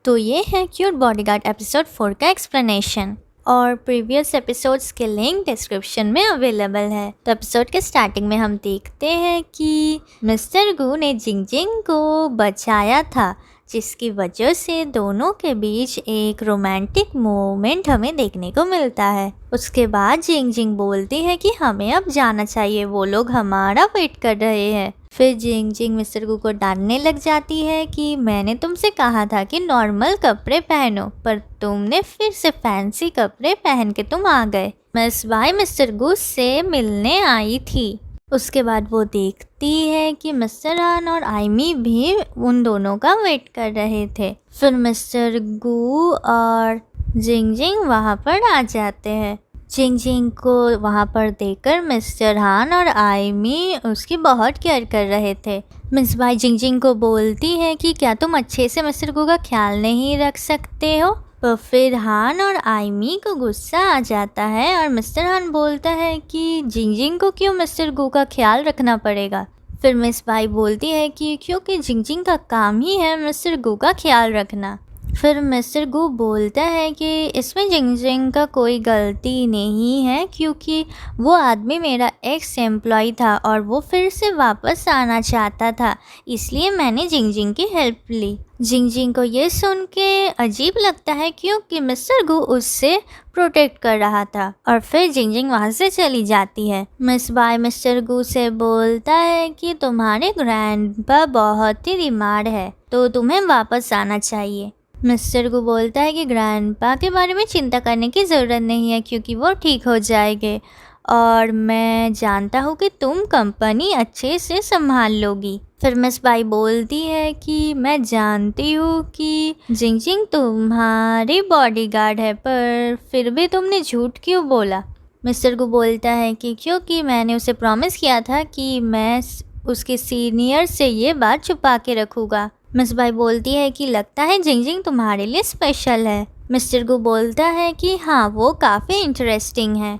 तो ये है क्यूट बॉडीगार्ड एपिसोड 4 का एक्सप्लेनेशन और प्रीवियस एपिसोड्स के लिंक डिस्क्रिप्शन में अवेलेबल है। तो एपिसोड के स्टार्टिंग में हम देखते हैं कि मिस्टर गू ने जिंग जिंग को बचाया था, जिसकी वजह से दोनों के बीच एक रोमांटिक मोमेंट हमें देखने को मिलता है। उसके बाद जिंग जिंग बोलती है कि हमें अब जाना चाहिए, वो लोग हमारा वेट कर रहे हैं। फिर जिंग जिंग मिस्टर गू को डांटने लग जाती है कि मैंने तुमसे कहा था कि नॉर्मल कपड़े पहनो, पर तुमने फिर से फैंसी कपड़े पहन के तुम आ गए। मिस बाई मिस्टर गू से मिलने आई थी। उसके बाद वो देखती है कि मिस्टर हान और आइमी भी उन दोनों का वेट कर रहे थे। फिर मिस्टर गू और जिंग जिंग वहाँ पर आ जाते हैं। जिंग जिंग को वहाँ पर देखकर मिस्टर हान और आइमी उसकी बहुत केयर कर रहे थे। मिस बाई जिंग जिंग को बोलती है कि क्या तुम अच्छे से मिस्टर गू का ख्याल नहीं रख सकते हो। तो फिर हान और आइमी को गुस्सा आ जाता है और मिस्टर हान बोलता है कि जिंग जिंग को क्यों मिस्टर गू का ख्याल रखना पड़ेगा। फिर मिस बाई बोलती है कि क्योंकि जिंग जिंग का काम ही है मिस्टर गू का ख्याल रखना। फिर मिस्टर गू बोलता है कि इसमें जिंग जिंग का कोई गलती नहीं है, क्योंकि वो आदमी मेरा एक्स एम्प्लॉय था और वो फिर से वापस आना चाहता था, इसलिए मैंने जिंग जिंग की हेल्प ली। जिंग जिंग को ये सुन के अजीब लगता है क्योंकि मिस्टर गू उससे प्रोटेक्ट कर रहा था और फिर जिंग जिंग वहाँ से चली जाती है। मिस बाय मिस्टर गू से बोलता है कि तुम्हारे ग्रैंडपा बहुत ही बीमार है, तो तुम्हें वापस आना चाहिए। मिस्टर गू बोलता है कि ग्रैंडपा के बारे में चिंता करने की ज़रूरत नहीं है, क्योंकि वो ठीक हो जाएंगे और मैं जानता हूँ कि तुम कंपनी अच्छे से संभाल लोगी। फिर मिस बाई बोलती है कि मैं जानती हूँ कि जिंग जिंग तुम्हारी बॉडीगार्ड है, पर फिर भी तुमने झूठ क्यों बोला। मिस्टर गू बोलता है कि क्योंकि मैंने उसे प्रॉमिस किया था कि मैं उसके सीनियर से ये बात छुपा के रखूँगा। मिस बाई बोलती है कि लगता है जिंग जिंग तुम्हारे लिए स्पेशल है। मिस्टर गू बोलता है कि हाँ, वो काफ़ी इंटरेस्टिंग है।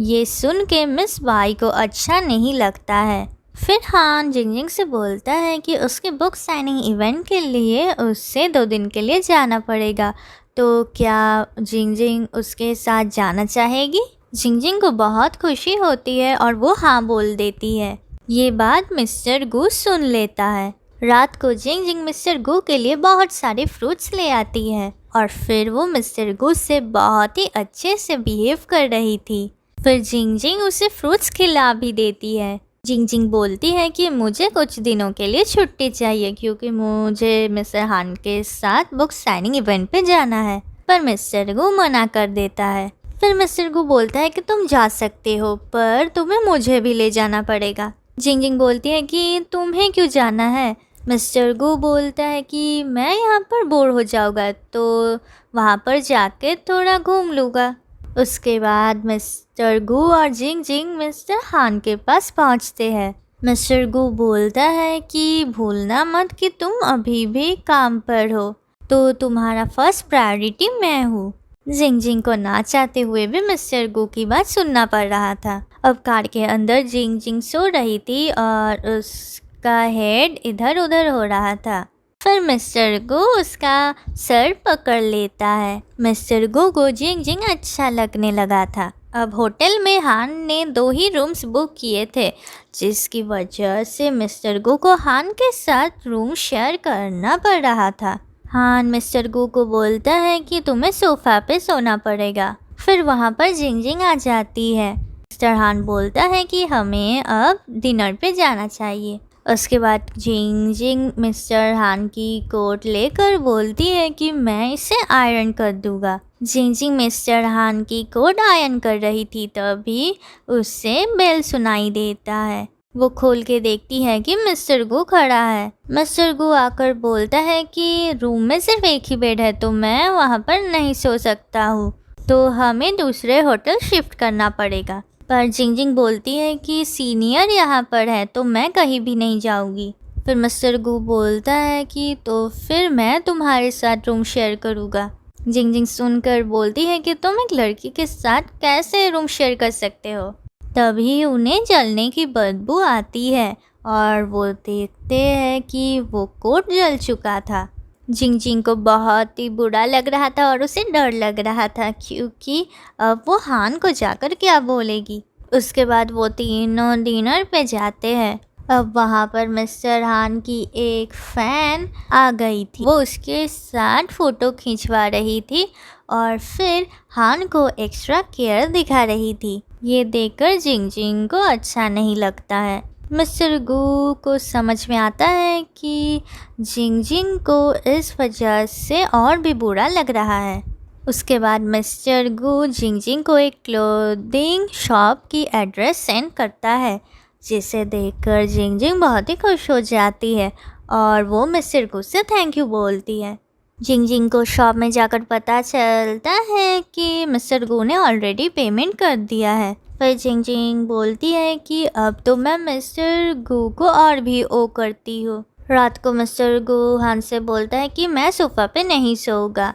ये सुन के मिस बाई को अच्छा नहीं लगता है। फिर हान जिंग जिंग से बोलता है कि उसके बुक साइनिंग इवेंट के लिए उससे 2 दिन के लिए जाना पड़ेगा, तो क्या जिंग जिंग उसके साथ जाना चाहेगी। जिंग जिंग को बहुत खुशी होती है और वो हाँ बोल देती है। ये बात मिस्टर गू सुन लेता है। रात को जिंग जिंग मिस्टर गू के लिए बहुत सारे फ्रूट्स ले आती है और फिर वो मिस्टर गू से बहुत ही अच्छे से बिहेव कर रही थी। फिर जिंग जिंग उसे फ्रूट्स खिला भी देती है। जिंग जिंग बोलती है कि मुझे कुछ दिनों के लिए छुट्टी चाहिए, क्योंकि मुझे मिस्टर हान के साथ बुक साइनिंग इवेंट पे जाना है, पर मिस्टर गू मना कर देता है। फिर मिस्टर गू बोलता है कि तुम जा सकते हो, पर तुम्हें मुझे भी ले जाना पड़ेगा। जिंग जिंग बोलती है कि तुम्हें क्यों जाना है। मिस्टर गू बोलता है कि मैं यहाँ पर बोर हो जाऊँगा, तो वहाँ पर जाके थोड़ा घूम लूँगा। उसके बाद मिस्टर गू और जिंग जिंग मिस्टर हान के पास पहुँचते हैं। मिस्टर गू बोलता है कि भूलना मत कि तुम अभी भी काम पर हो, तो तुम्हारा फर्स्ट प्रायोरिटी मैं हूँ। जिंग जिंग को ना चाहते हुए भी मिस्टर गू की बात सुनना पड़ रहा था। अब कार के अंदर जिंग जिंग सो रही थी और उसका हेड इधर उधर हो रहा था। फिर मिस्टर गू उसका सर पकड़ लेता है। मिस्टर गू को जिंग जिंग अच्छा लगने लगा था। अब होटल में हान ने 2 ही रूम्स बुक किए थे, जिसकी वजह से मिस्टर गू को हान के साथ रूम शेयर करना पड़ रहा था। हान मिस्टर गू को बोलता है कि तुम्हें सोफा पे सोना पड़ेगा। फिर वहाँ पर जिंग जिंग आ जाती है। मिस्टर हान बोलता है कि हमें अब डिनर पे जाना चाहिए। उसके बाद जिंग जिंग मिस्टर हान की कोट लेकर बोलती है कि मैं इसे आयरन कर दूंगा। जिंग जिंग मिस्टर हान की कोट आयरन कर रही थी, तभी उससे बेल सुनाई देता है। वो खोल के देखती है कि मिस्टर गू खड़ा है। मिस्टर गू आकर बोलता है कि रूम में सिर्फ एक ही बेड है, तो मैं वहाँ पर नहीं सो सकता हूँ, तो हमें दूसरे होटल शिफ्ट करना पड़ेगा। पर जिंग जिंग बोलती है कि सीनियर यहाँ पर है, तो मैं कहीं भी नहीं जाऊँगी। फिर मिस्टर गू बोलता है कि तो फिर मैं तुम्हारे साथ रूम शेयर करूँगा। जिंग जिंग सुनकर बोलती है कि तुम एक लड़की के साथ कैसे रूम शेयर कर सकते हो। तभी उन्हें जलने की बदबू आती है और वो देखते हैं कि वो कोट जल चुका था। जिंग जिंग को बहुत ही बुरा लग रहा था और उसे डर लग रहा था क्योंकि अब वो हान को जाकर क्या बोलेगी। उसके बाद वो तीनों डिनर पे जाते हैं। अब वहाँ पर मिस्टर हान की एक फ़ैन आ गई थी। वो उसके साथ फ़ोटो खिंचवा रही थी और फिर हान को एक्स्ट्रा केयर दिखा रही थी। ये देखकर जिंग जिंग को अच्छा नहीं लगता है। मिस्टर गू को समझ में आता है कि जिंग जिंग को इस वजह से और भी बुरा लग रहा है। उसके बाद मिस्टर गू जिंग जिंग को एक क्लोथिंग शॉप की एड्रेस सेंड करता है, जिसे देखकर जिंग जिंग बहुत ही खुश हो जाती है और वो मिस्टर गू से थैंक यू बोलती है। जिंग जिंग को शॉप में जाकर पता चलता है कि मिस्टर गू ने ऑलरेडी पेमेंट कर दिया है। फिर जिंग जिंग बोलती है कि अब तो मैं मिस्टर गू को और भी ओ करती हूँ। रात को मिस्टर गू हान से बोलता है कि मैं सोफ़ा पे नहीं सोऊंगा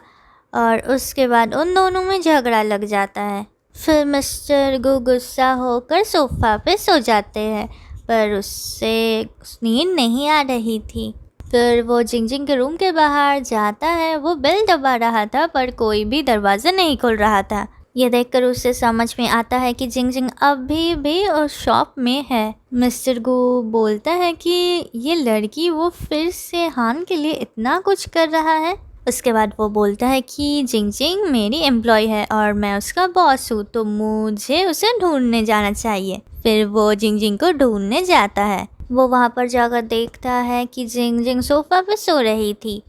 और उसके बाद उन दोनों में झगड़ा लग जाता है। फिर मिस्टर गू गुस्सा होकर सोफ़ा पे सो जाते हैं, पर उससे नींद नहीं आ रही थी। फिर वो जिंग जिंग के रूम के बाहर जाता है। वो बेल दबा रहा था पर कोई भी दरवाज़ा नहीं खोल रहा था। ये देखकर उसे समझ में आता है कि जिंग जिंग अभी भी उस शॉप में है। मिस्टर गू बोलता है कि ये लड़की वो फिर से हान के लिए इतना कुछ कर रहा है। उसके बाद वो बोलता है कि जिंग जिंग मेरी एम्प्लॉय है और मैं उसका बॉस हूँ, तो मुझे उसे ढूंढने जाना चाहिए। फिर वो जिंग जिंग को ढूंढने जाता है। वो वहाँ पर जाकर देखता है कि जिंग जिंग सोफ़ा पे सो रही थी।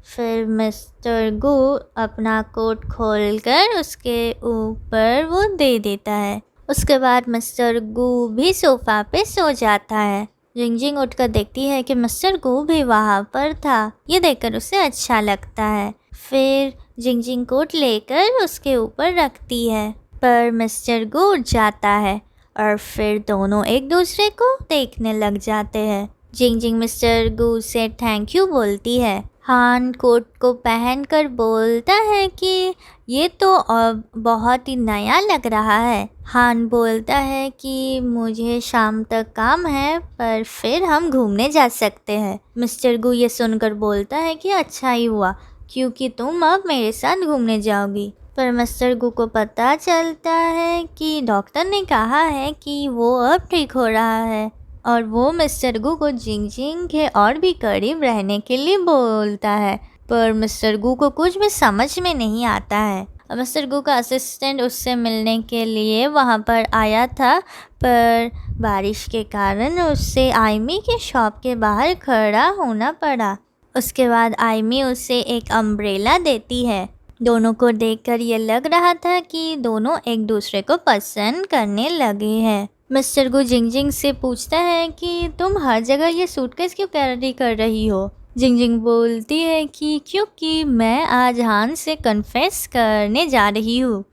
फिर मिस्टर गू अपना कोट खोलकर उसके ऊपर वो दे देता है। उसके बाद मिस्टर गू भी सोफ़ा पे सो जाता है। जिंग जिंग उठकर देखती है कि मिस्टर गू भी वहाँ पर था। ये देखकर उसे अच्छा लगता है। फिर जिंग जिंग कोट लेकर उसके ऊपर रखती है, पर मिस्टर गू उठ जाता है और फिर दोनों एक दूसरे को देखने लग जाते हैं। जिंग जिंग मिस्टर गू से थैंक यू बोलती है। हान कोट को पहनकर बोलता है कि ये तो अब बहुत ही नया लग रहा है। हान बोलता है कि मुझे शाम तक काम है, पर फिर हम घूमने जा सकते हैं। मिस्टर गू ये सुनकर बोलता है कि अच्छा ही हुआ, क्योंकि तुम अब मेरे साथ घूमने जाओगी। पर मिस्टर गू को पता चलता है कि डॉक्टर ने कहा है कि वो अब ठीक हो रहा है और वो मिस्टर गू को जिंग जिंग के और भी करीब रहने के लिए बोलता है। पर मिस्टर गू को कुछ भी समझ में नहीं आता है। मिस्टर गू का असिस्टेंट उससे मिलने के लिए वहाँ पर आया था, पर बारिश के कारण उससे आइमी के शॉप के बाहर खड़ा होना पड़ा। उसके बाद आइमी उसे एक अम्ब्रेला देती है। दोनों को देखकर ये लग रहा था कि दोनों एक दूसरे को पसंद करने लगे हैं। मिस्टर गू जिंग जिंग से पूछता है कि तुम हर जगह ये सूटकेस क्यों कैरी कर रही हो। जिंग जिंग बोलती है कि क्योंकि मैं आज हान से कन्फेस करने जा रही हूँ,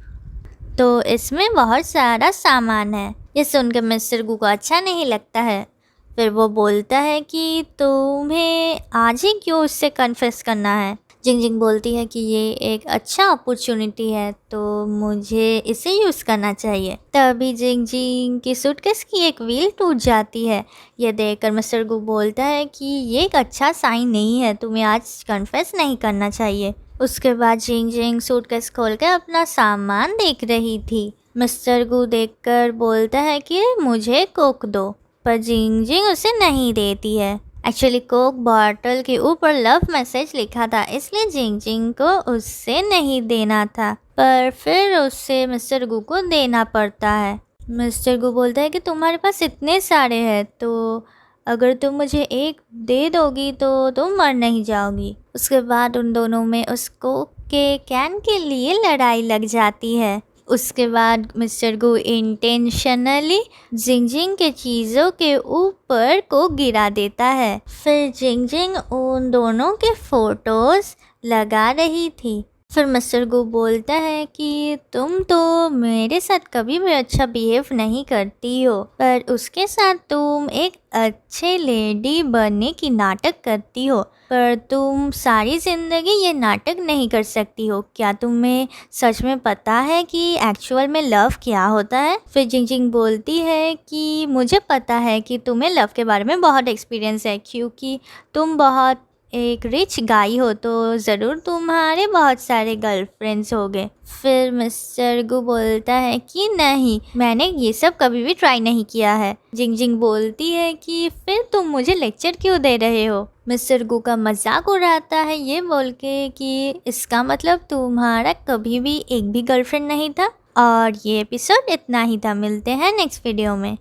तो इसमें बहुत सारा सामान है। ये सुनकर मिस्टर गू को अच्छा नहीं लगता है। फिर वो बोलता है कि तुम्हें आज ही क्यों उससे कन्फेस करना है। जिंग जिंग बोलती है कि ये एक अच्छा अपॉर्चुनिटी है, तो मुझे इसे यूज़ करना चाहिए। तभी जिंग जिंग की सूटकेस की एक व्हील टूट जाती है। ये देखकर मिस्टर गू बोलता है कि ये एक अच्छा साइन नहीं है, तुम्हें आज कन्फेस नहीं करना चाहिए। उसके बाद जिंग जिंग सूटकेस खोल कर अपना सामान देख रही थी। मिस्टर गू देखकर बोलता है कि मुझे कोक दो, पर जिंग जिंग उसे नहीं देती है। एक्चुअली कोक बॉटल के ऊपर लव मैसेज लिखा था, इसलिए जिंग जिंग को उससे नहीं देना था, पर फिर उससे मिस्टर गू को देना पड़ता है। मिस्टर गू बोलता है कि तुम्हारे पास इतने सारे हैं, तो अगर तुम मुझे एक दे दोगी तो तुम मर नहीं जाओगी। उसके बाद उन दोनों में उस कोक के कैन के लिए लड़ाई लग जाती है। उसके बाद मिस्टर गू इंटेंशनली जिंग जिंग के चीज़ों के ऊपर को गिरा देता है। फिर जिंग जिंग उन दोनों के फोटोज़ लगा रही थी। फिर मिस्टर गू बोलता है कि तुम तो मेरे साथ कभी भी अच्छा बिहेव नहीं करती हो, पर उसके साथ तुम एक अच्छे लेडी बनने की नाटक करती हो, पर तुम सारी ज़िंदगी ये नाटक नहीं कर सकती हो। क्या तुम्हें सच में पता है कि एक्चुअल में लव क्या होता है। फिर जिंग जिंग बोलती है कि मुझे पता है कि तुम्हें लव के बारे में बहुत एक्सपीरियंस है, क्योंकि तुम बहुत एक रिच गाय हो तो ज़रूर तुम्हारे बहुत सारे गर्लफ्रेंड्स होंगे। फिर मिस्टर गु बोलता है कि नहीं, मैंने ये सब कभी भी ट्राई नहीं किया है। जिंग जिंग बोलती है कि फिर तुम मुझे लेक्चर क्यों दे रहे हो। मिस्टर गु का मजाक उड़ाता है ये बोल के कि इसका मतलब तुम्हारा कभी भी एक भी गर्लफ्रेंड नहीं था। और ये एपिसोड इतना ही था। मिलते हैं नेक्स्ट वीडियो में।